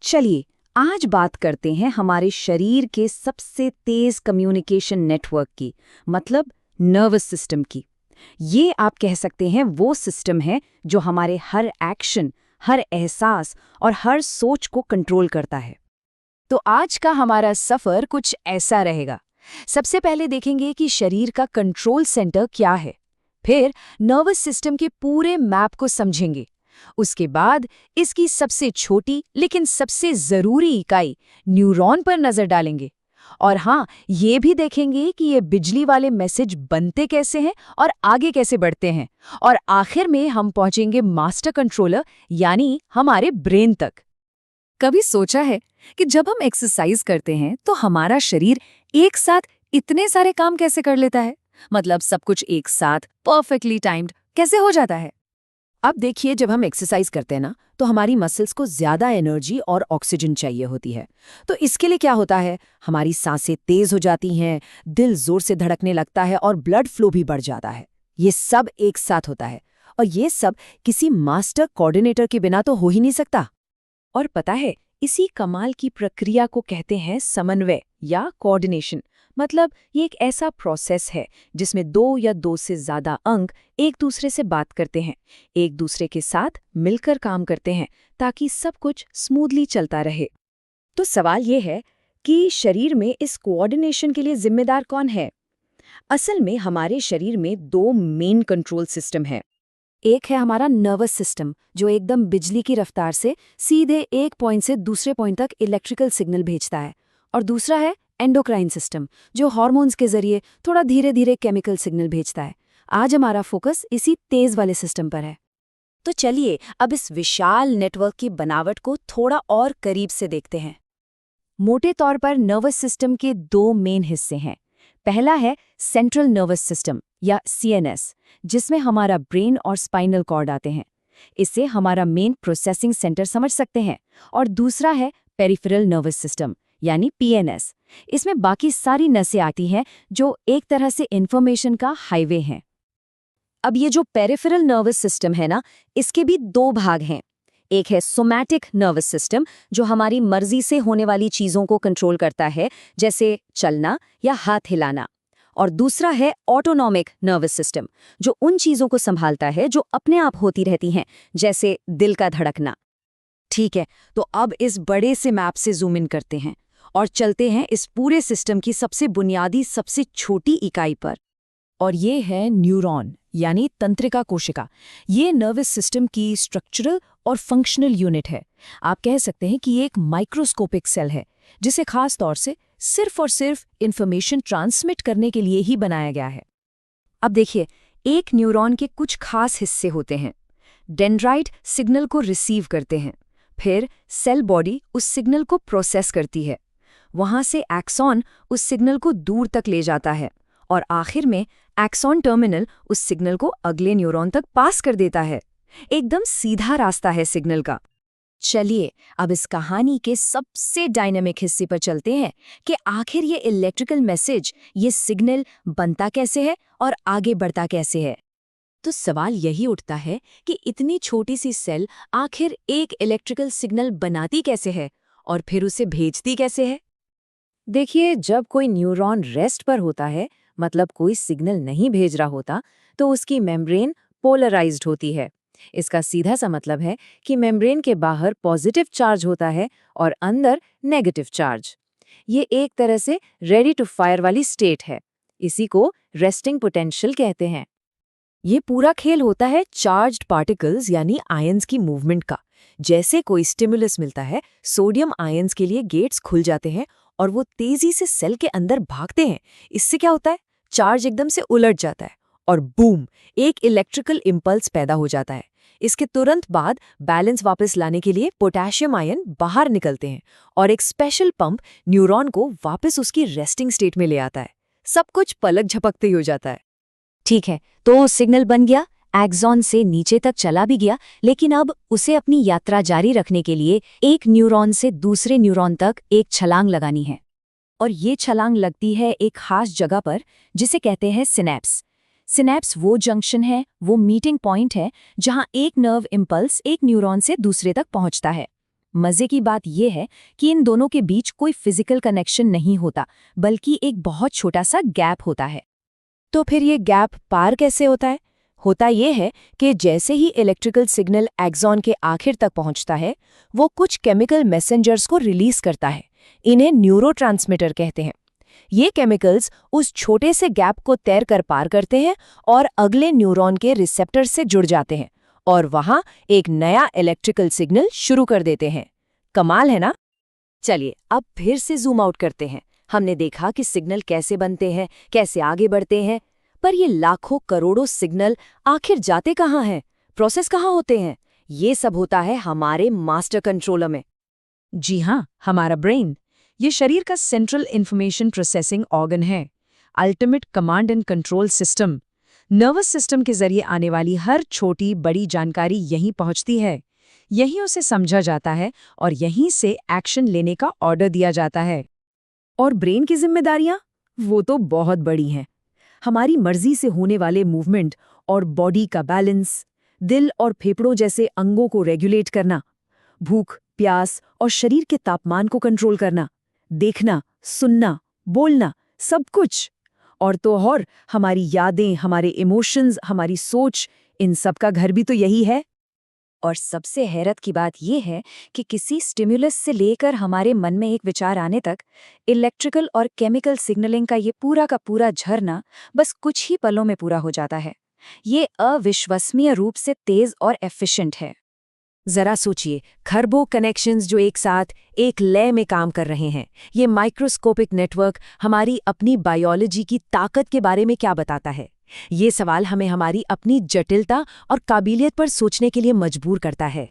चलिए आज बात करते हैं हमारे शरीर के सबसे तेज कम्युनिकेशन नेटवर्क की, मतलब नर्वस सिस्टम की। ये आप कह सकते हैं वो सिस्टम है जो हमारे हर एक्शन, हर एहसास और हर सोच को कंट्रोल करता है। तो आज का हमारा सफर कुछ ऐसा रहेगा। सबसे पहले देखेंगे कि शरीर का कंट्रोल सेंटर क्या है। फिर नर्वस सिस्टम के पूरे मैप को समझेंगे। उसके बाद इसकी सबसे छोटी लेकिन सबसे जरूरी इकाई न्यूरॉन पर नजर डालेंगे। और हाँ, ये भी देखेंगे कि ये बिजली वाले मैसेज बनते कैसे हैं और आगे कैसे बढ़ते हैं। और आखिर में हम पहुंचेंगे मास्टर कंट्रोलर यानी हमारे ब्रेन तक। कभी सोचा है कि जब हम एक्सरसाइज करते हैं तो हमारा शरीर एक साथ इतने सारे काम कैसे कर लेता है? मतलब सब कुछ एक साथ परफेक्टली टाइम्ड कैसे हो जाता है? अब देखिए, जब हम एक्सरसाइज करते हैं ना, तो हमारी मसल्स को ज्यादा एनर्जी और ऑक्सीजन चाहिए होती है। तो इसके लिए क्या होता है, हमारी सांसें तेज हो जाती हैं, दिल जोर से धड़कने लगता है और ब्लड फ्लो भी बढ़ जाता है। ये सब एक साथ होता है और ये सब किसी मास्टर कोऑर्डिनेटर के बिना तो हो ही नहीं सकता। और पता है, इसी कमाल की प्रक्रिया को कहते हैं समन्वय या कोऑर्डिनेशन। मतलब ये एक ऐसा प्रोसेस है जिसमें दो या दो से ज्यादा अंग एक दूसरे से बात करते हैं, एक दूसरे के साथ मिलकर काम करते हैं ताकि सब कुछ स्मूथली चलता रहे। तो सवाल ये है कि शरीर में इस कोऑर्डिनेशन के लिए जिम्मेदार कौन है? असल में हमारे शरीर में दो मेन कंट्रोल सिस्टम है। एक है हमारा नर्वस सिस्टम, जो एकदम बिजली की रफ्तार से सीधे एक पॉइंट से दूसरे पॉइंट तक इलेक्ट्रिकल सिग्नल भेजता है। और दूसरा है एंडोक्राइन सिस्टम, जो हार्मोन्स के जरिए थोड़ा धीरे धीरे केमिकल सिग्नल भेजता है। आज हमारा फोकस इसी तेज वाले सिस्टम पर है। तो चलिए अब इस विशाल नेटवर्क की बनावट को थोड़ा और करीब से देखते हैं। मोटे तौर पर नर्वस सिस्टम के दो मेन हिस्से हैं। पहला है सेंट्रल नर्वस सिस्टम या सीएनएस, जिसमें हमारा ब्रेन और स्पाइनल कॉर्ड आते हैं। इसे हमारा मेन प्रोसेसिंग सेंटर समझ सकते हैं। और दूसरा है पेरिफेरल नर्वस सिस्टम यानी पीएनएस। इसमें बाकी सारी नसें आती हैं जो एक तरह से इंफॉर्मेशन का हाईवे हैं। अब ये जो पेरिफेरल नर्वस सिस्टम है ना, इसके भी दो भाग हैं। एक है सोमैटिक नर्वस सिस्टम, जो हमारी मर्जी से होने वाली चीजों को कंट्रोल करता है, जैसे चलना या हाथ हिलाना। और दूसरा है ऑटोनॉमिक नर्वस सिस्टम, जो उन चीजों को संभालता है जो अपने आप होती रहती हैं, जैसे दिल का धड़कना। ठीक है, तो अब इस बड़े से मैप से जूम इन करते हैं और चलते हैं इस पूरे सिस्टम की सबसे बुनियादी, सबसे छोटी इकाई पर। और ये है न्यूरॉन यानी तंत्रिका कोशिका। ये नर्वस सिस्टम की स्ट्रक्चरल और फंक्शनल यूनिट है। आप कह सकते हैं कि ये एक माइक्रोस्कोपिक सेल है जिसे खास तौर से सिर्फ और सिर्फ इंफॉर्मेशन ट्रांसमिट करने के लिए ही बनाया गया है। अब देखिए, एक न्यूरॉन के कुछ खास हिस्से होते हैं। डेंड्राइट सिग्नल को रिसीव करते हैं, फिर सेल बॉडी उस सिग्नल को प्रोसेस करती है, वहां से एक्सॉन उस सिग्नल को दूर तक ले जाता है और आखिर में एक्सॉन टर्मिनल उस सिग्नल को अगले न्यूरॉन तक पास कर देता है। एकदम सीधा रास्ता है सिग्नल का। चलिए अब इस कहानी के सबसे डायनामिक हिस्से पर चलते हैं कि आखिर ये इलेक्ट्रिकल मैसेज, ये सिग्नल बनता कैसे है और आगे बढ़ता कैसे है। तो सवाल यही उठता है कि इतनी छोटी सी सेल आखिर एक इलेक्ट्रिकल सिग्नल बनाती कैसे है और फिर उसे भेजती कैसे है। देखिए, जब कोई न्यूरॉन रेस्ट पर होता है, मतलब कोई सिग्नल नहीं भेज रहा होता, तो उसकी मेम्ब्रेन पोलराइज्ड होती है। इसका सीधा सा मतलब है कि मेम्ब्रेन के बाहर पॉजिटिव चार्ज होता है और अंदर नेगेटिव चार्ज। ये एक तरह से रेडी टू फायर वाली स्टेट है। इसी को रेस्टिंग पोटेंशियल कहते हैं। ये पूरा खेल होता है चार्ज्ड पार्टिकल्स यानी आयंस की मूवमेंट का। जैसे कोई स्टिमुलस मिलता है, सोडियम आयंस के लिए गेट्स खुल जाते हैं और वो तेजी से सेल के अंदर भागते हैं। इससे क्या होता है, चार्ज एकदम से उलट जाता है और बूम, एक इलेक्ट्रिकल इंपल्स पैदा हो जाता है। इसके तुरंत बाद बैलेंस वापस लाने के लिए पोटेशियम आयन बाहर निकलते हैं और एक स्पेशल पंप न्यूरॉन को वापस उसकी रेस्टिंग स्टेट में ले आता है। सब कुछ पलक झपकते ही हो जाता है। ठीक है, तो सिग्नल बन गया, एक्सॉन से नीचे तक चला भी गया, लेकिन अब उसे अपनी यात्रा जारी रखने के लिए एक न्यूरॉन से दूसरे न्यूरॉन तक एक छलांग लगानी है। और ये छलांग लगती है एक खास जगह पर जिसे कहते हैं सिनेप्स। सिनेप्स वो जंक्शन है, वो मीटिंग पॉइंट है, जहां एक नर्व इंपल्स एक न्यूरॉन से दूसरे तक पहुंचता है। मजे की बात यह है कि इन दोनों के बीच कोई फिजिकल कनेक्शन नहीं होता, बल्कि एक बहुत छोटा सा गैप होता है। तो फिर ये गैप पार कैसे होता है? होता ये है कि जैसे ही इलेक्ट्रिकल सिग्नल एक्सॉन के आखिर तक पहुंचता है, वो कुछ केमिकल मैसेंजर्स को रिलीज करता है। इन्हें न्यूरोट्रांसमीटर कहते हैं। ये केमिकल्स उस छोटे से गैप को तैर कर पार करते हैं और अगले न्यूरॉन के रिसेप्टर से जुड़ जाते हैं और वहां एक नया इलेक्ट्रिकल सिग्नल शुरू कर देते हैं। कमाल है ना? चलिए अब फिर से जूम आउट करते हैं। हमने देखा कि सिग्नल कैसे बनते हैं, कैसे आगे बढ़ते हैं, पर ये लाखों करोड़ों सिग्नल आखिर जाते कहाँ हैं? प्रोसेस कहाँ होते हैं? ये सब होता है हमारे मास्टर कंट्रोलर में। जी हाँ, हमारा ब्रेन। ये शरीर का सेंट्रल इंफॉर्मेशन प्रोसेसिंग ऑर्गन है, ultimate command and control system. Nervous system के जरिए आने वाली हर छोटी बड़ी जानकारी यहीं पहुंचती है, यहीं उसे समझा जाता है और यहीं से एक्शन लेने का ऑर्डर दिया जाता है। और ब्रेन की जिम्मेदारियां, वो तो बहुत बड़ी हैं। हमारी मर्जी से होने वाले मूवमेंट और बॉडी का बैलेंस, दिल और फेफड़ों जैसे अंगों को रेगुलेट करना, भूख, प्यास और शरीर के तापमान को कंट्रोल करना, देखना, सुनना, बोलना, सब कुछ। और तो और हमारी यादें, हमारे इमोशंस, हमारी सोच, इन सब का घर भी तो यही है। और सबसे हैरत की बात यह है कि किसी स्टिम्युलस से लेकर हमारे मन में एक विचार आने तक इलेक्ट्रिकल और केमिकल सिग्नलिंग का ये पूरा का पूरा झरना बस कुछ ही पलों में पूरा हो जाता है। ये अविश्वसनीय रूप से तेज और एफिशिएंट है। जरा सोचिए, खरबों कनेक्शंस जो एक साथ एक लय में काम कर रहे हैं। ये माइक्रोस्कोपिक नेटवर्क हमारी अपनी बायोलॉजी की ताकत के बारे में क्या बताता है? ये सवाल हमें हमारी अपनी जटिलता और काबिलियत पर सोचने के लिए मजबूर करता है।